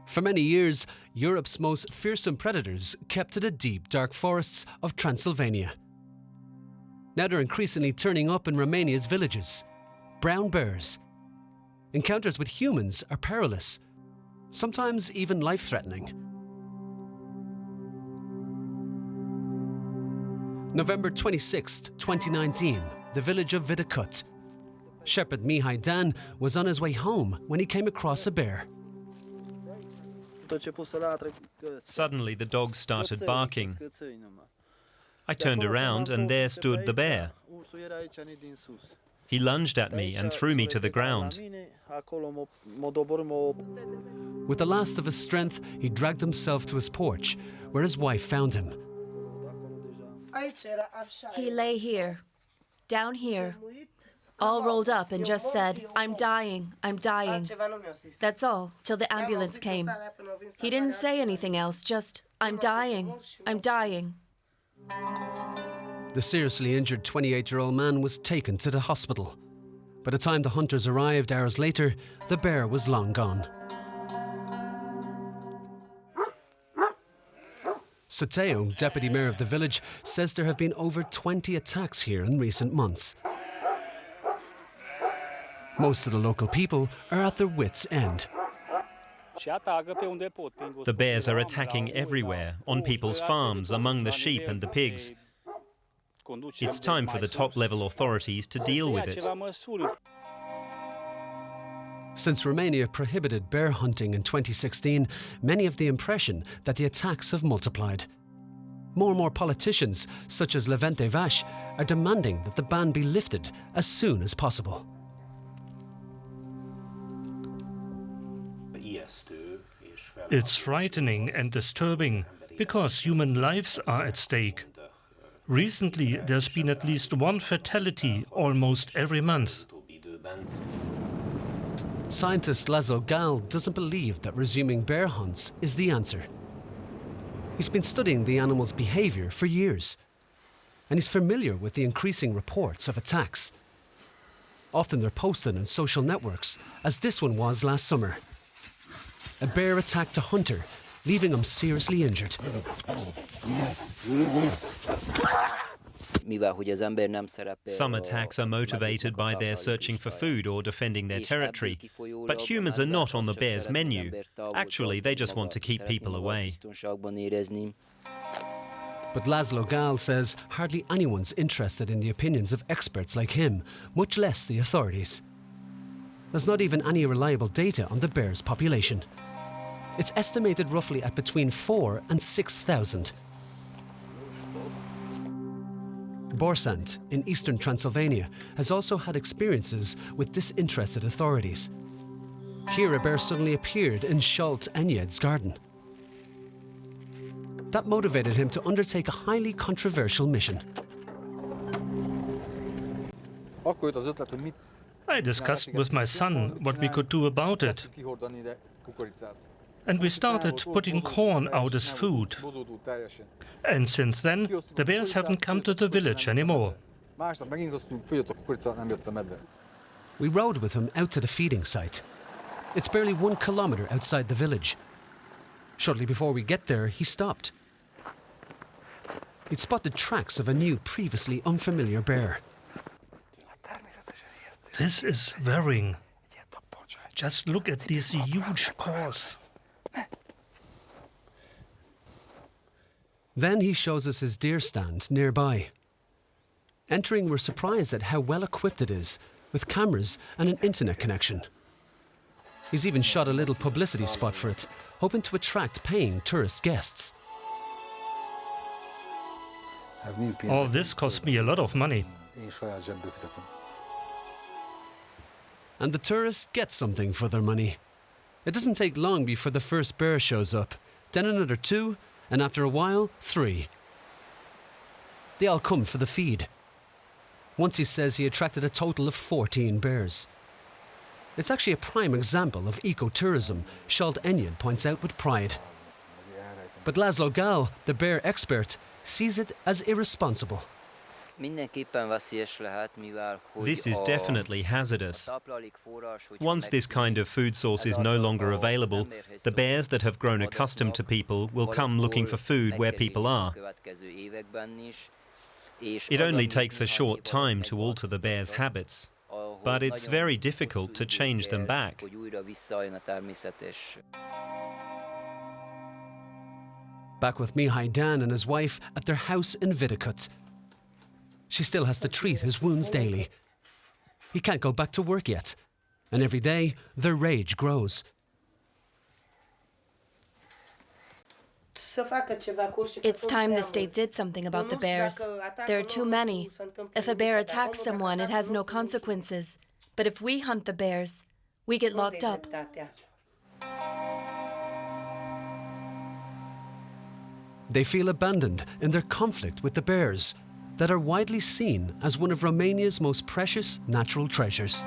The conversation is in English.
For many years, Europe's most fearsome predators kept to the deep, dark forests of Transylvania. Now they're increasingly turning up in Romania's villages. Brown bears. Encounters with humans are perilous, sometimes even life-threatening. November 26, 2019, the village of Vidakut. Shepherd Mihai Dan was on his way home when he came across a bear. Suddenly the dog started barking. I turned around and there stood the bear. He lunged at me and threw me to the ground. With the last of his strength, he dragged himself to his porch, where his wife found him. He lay here, down here, all rolled up and just said, "I'm dying, I'm dying." That's all, till the ambulance came. He didn't say anything else, just, "I'm dying, I'm dying." The seriously injured 28-year-old man was taken to the hospital. By the time the hunters arrived hours later, the bear was long gone. Soteo, deputy mayor of the village, says there have been over 20 attacks here in recent months. Most of the local people are at their wits' end. The bears are attacking everywhere, on people's farms, among the sheep and the pigs. It's time for the top-level authorities to deal with it. Since Romania prohibited bear hunting in 2016, many have the impression that the attacks have multiplied. More and more politicians, such as Levente Vash, are demanding that the ban be lifted as soon as possible. It's frightening and disturbing, because human lives are at stake. Recently, there's been at least one fatality almost every month. Scientist Laszlo Gal doesn't believe that resuming bear hunts is the answer. He's been studying the animal's behavior for years, and he's familiar with the increasing reports of attacks. Often they're posted on social networks, as this one was last summer. A bear attacked a hunter, leaving him seriously injured. Some attacks are motivated by their searching for food or defending their territory, but humans are not on the bear's menu. Actually, they just want to keep people away. But Laszlo Gal says hardly anyone's interested in the opinions of experts like him, much less the authorities. There's not even any reliable data on the bear's population. It's estimated roughly at between 4,000 and 6,000. Borsant, in eastern Transylvania, has also had experiences with disinterested authorities. Here a bear suddenly appeared in Zsolt Enyed's garden. That motivated him to undertake a highly controversial mission. I discussed with my son what we could do about it. And we started putting corn out as food. And since then, the bears haven't come to the village anymore. We rode with him out to the feeding site. It's barely 1 kilometre outside the village. Shortly before we get there, he stopped. He'd spotted tracks of a new, previously unfamiliar bear. This is worrying. Just look at these huge paws. Then he shows us his deer stand nearby. Entering, we're surprised at how well equipped it is, with cameras and an internet connection. He's even shot a little publicity spot for it, hoping to attract paying tourist guests. All this cost me a lot of money. And the tourists get something for their money. It doesn't take long before the first bear shows up, then another 2, and after a while, 3. They all come for the feed. Once he says he attracted a total of 14 bears. It's actually a prime example of ecotourism, Zsolt Enyed points out with pride. But Laszlo Gal, the bear expert, sees it as irresponsible. This is definitely hazardous. Once this kind of food source is no longer available, the bears that have grown accustomed to people will come looking for food where people are. It only takes a short time to alter the bears' habits, but it's very difficult to change them back. Back with Mihai Dan and his wife at their house in Vidicut. She still has to treat his wounds daily. He can't go back to work yet, and every day their rage grows. It's time the state did something about the bears. There are too many. If a bear attacks someone, it has no consequences. But if we hunt the bears, we get locked up. They feel abandoned in their conflict with the bears that are widely seen as one of Romania's most precious natural treasures.